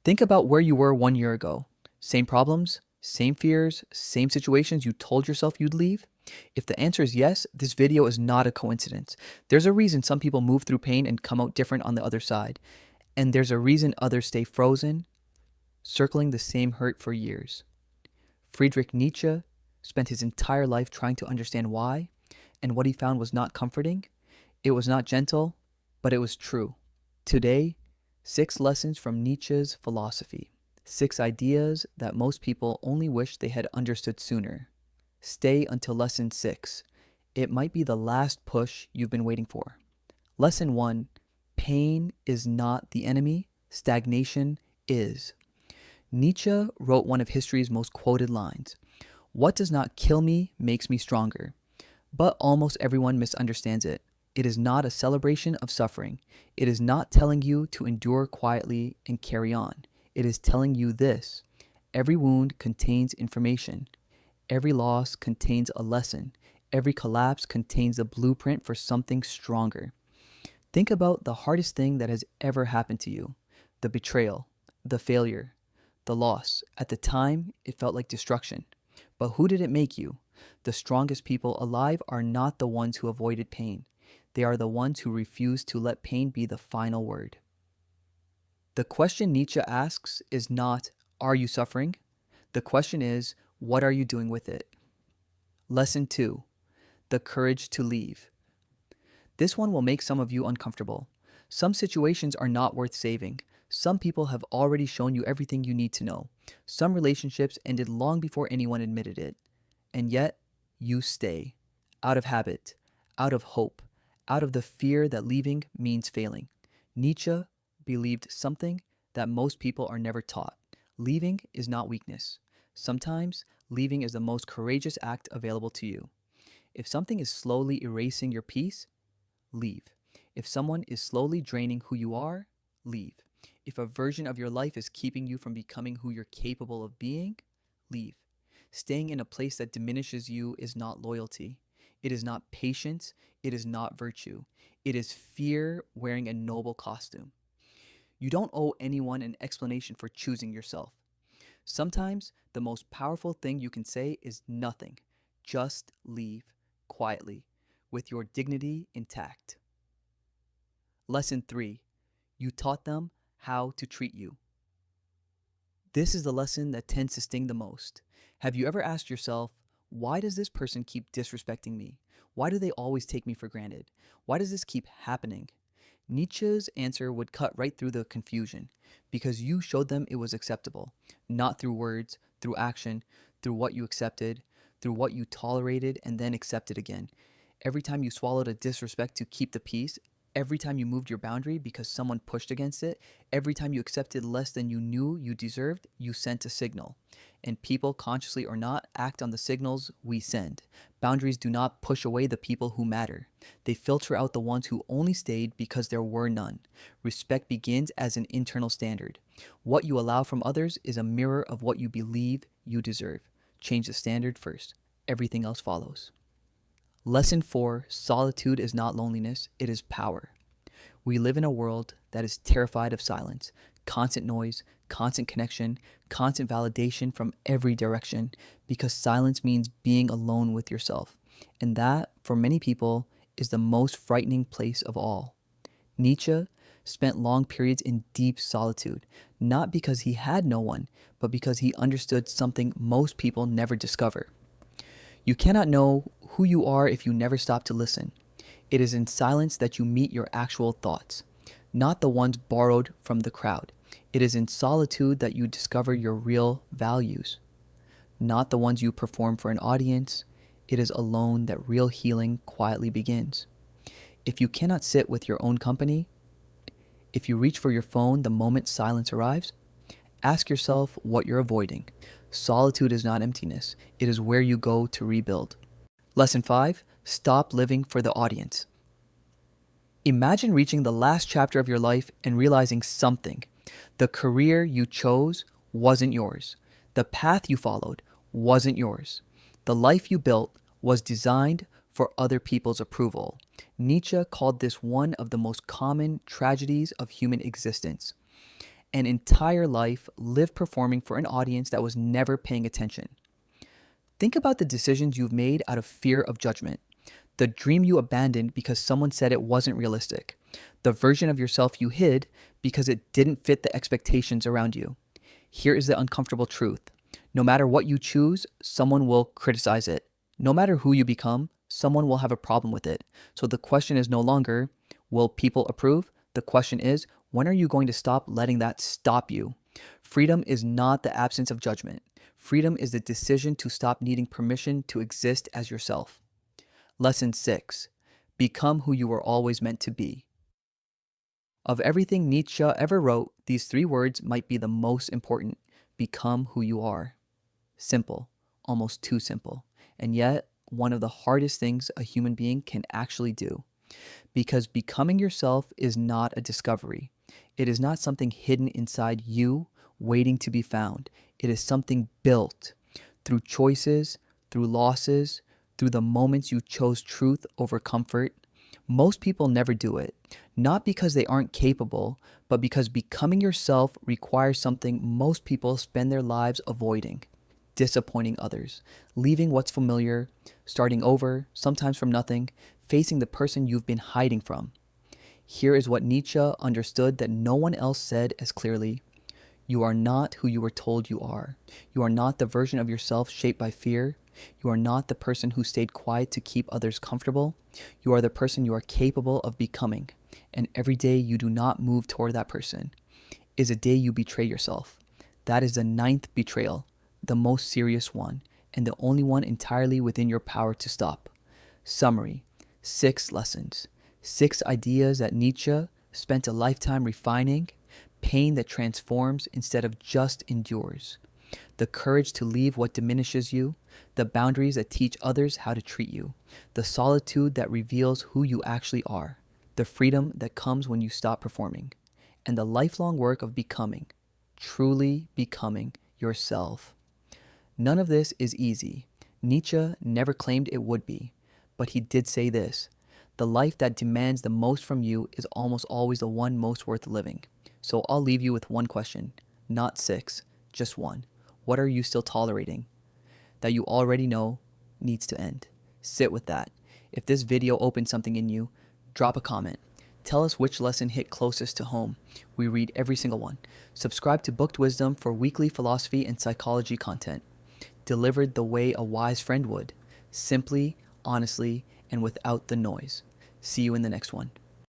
Think about where you were 1 year ago. Same problems, same fears, same situations you told yourself you'd leave? If the answer is yes, this video is not a coincidence. There's a reason some people move through pain and come out different on the other side. And there's a reason others stay frozen, circling the same hurt for years. Friedrich Nietzsche spent his entire life trying to understand why, and what he found was not comforting. It was not gentle, but it was true. Today, 6 lessons from Nietzsche's philosophy. 6 ideas that most people only wish they had understood sooner. Stay until lesson 6. It might be the last push you've been waiting for. Lesson 1. Pain is not the enemy. Stagnation is. Nietzsche wrote one of history's most quoted lines. What does not kill me makes me stronger. But almost everyone misunderstands it. It is not a celebration of suffering. It is not telling you to endure quietly and carry on. It is telling you this. Every wound contains information. Every loss contains a lesson. Every collapse contains a blueprint for something stronger. Think about the hardest thing that has ever happened to you. The betrayal, the failure, the loss. At the time, it felt like destruction. But who did it make you? The strongest people alive are not the ones who avoided pain. They are the ones who refuse to let pain be the final word. The question Nietzsche asks is not, are you suffering? The question is, what are you doing with it? Lesson 2. The courage to leave. This one will make some of you uncomfortable. Some situations are not worth saving. Some people have already shown you everything you need to know. Some relationships ended long before anyone admitted it. And yet, you stay. Out of habit, out of hope, out of the fear that leaving means failing. Nietzsche believed something that most people are never taught. Leaving is not weakness. Sometimes, leaving is the most courageous act available to you. If something is slowly erasing your peace, leave. If someone is slowly draining who you are, leave. If a version of your life is keeping you from becoming who you're capable of being, leave. Staying in a place that diminishes you is not loyalty. It is not patience. It is not virtue. It is fear wearing a noble costume. You don't owe anyone an explanation for choosing yourself. Sometimes the most powerful thing you can say is nothing. Just leave quietly, with your dignity intact. Lesson 3. You taught them how to treat you. This is the lesson that tends to sting the most. Have you ever asked yourself, why does this person keep disrespecting me? Why do they always take me for granted? Why does this keep happening? Nietzsche's answer would cut right through the confusion, because you showed them it was acceptable, not through words, through action, through what you accepted, through what you tolerated and then accepted again. Every time you swallowed a disrespect to keep the peace, every time you moved your boundary because someone pushed against it, every time you accepted less than you knew you deserved, you sent a signal. And people, consciously or not, act on the signals we send. Boundaries do not push away the people who matter. They filter out the ones who only stayed because there were none. Respect begins as an internal standard. What you allow from others is a mirror of what you believe you deserve. Change the standard first. Everything else follows. Lesson 4. Solitude is not loneliness, it is power. We live in a world that is terrified of silence, constant noise, constant connection, constant validation from every direction, because silence means being alone with yourself. And that, for many people, is the most frightening place of all. Nietzsche spent long periods in deep solitude, not because he had no one, but because he understood something most people never discover. You cannot know who you are if you never stop to listen. It is in silence that you meet your actual thoughts, not the ones borrowed from the crowd. It is in solitude that you discover your real values, not the ones you perform for an audience. It is alone that real healing quietly begins. If you cannot sit with your own company, if you reach for your phone the moment silence arrives, ask yourself what you're avoiding. Solitude is not emptiness. It is where you go to rebuild. Lesson 5. Stop living for the audience. Imagine reaching the last chapter of your life and realizing something. The career you chose wasn't yours. The path you followed wasn't yours. The life you built was designed for other people's approval. Nietzsche called this one of the most common tragedies of human existence. an entire life lived performing for an audience that was never paying attention. Think about the decisions you've made out of fear of judgment, the dream you abandoned because someone said it wasn't realistic, the version of yourself you hid because it didn't fit the expectations around you. Here is the uncomfortable truth. No matter what you choose, someone will criticize it. No matter who you become, someone will have a problem with it. So the question is no longer, will people approve? The question is, when are you going to stop letting that stop you? Freedom is not the absence of judgment. Freedom is the decision to stop needing permission to exist as yourself. Lesson 6. Become who you were always meant to be. Of everything Nietzsche ever wrote, these 3 words might be the most important. Become who you are. Simple, almost too simple, and yet one of the hardest things a human being can actually do. Because becoming yourself is not a discovery. It is not something hidden inside you, waiting to be found. It is something built through choices, through losses, through the moments you chose truth over comfort. Most people never do it, not because they aren't capable, but because becoming yourself requires something most people spend their lives avoiding: disappointing others, leaving what's familiar, starting over, sometimes from nothing, facing the person you've been hiding from. Here is what Nietzsche understood that no one else said as clearly. You are not who you were told you are. You are not the version of yourself shaped by fear. You are not the person who stayed quiet to keep others comfortable. You are the person you are capable of becoming. And every day you do not move toward that person is a day you betray yourself. That is the 9th betrayal, the most serious one, and the only one entirely within your power to stop. Summary: 6 lessons, 6 ideas that Nietzsche spent a lifetime refining, pain that transforms instead of just endures, the courage to leave what diminishes you, the boundaries that teach others how to treat you, the solitude that reveals who you actually are, the freedom that comes when you stop performing, and the lifelong work of becoming, truly becoming yourself. None of this is easy. Nietzsche never claimed it would be, but he did say this: the life that demands the most from you is almost always the one most worth living. So I'll leave you with one question, not 6, just one. What are you still tolerating that you already know needs to end? Sit with that. If this video opened something in you, drop a comment. Tell us which lesson hit closest to home. We read every single one. Subscribe to Booked Wisdom for weekly philosophy and psychology content, delivered the way a wise friend would, simply, honestly, and without the noise. See you in the next one.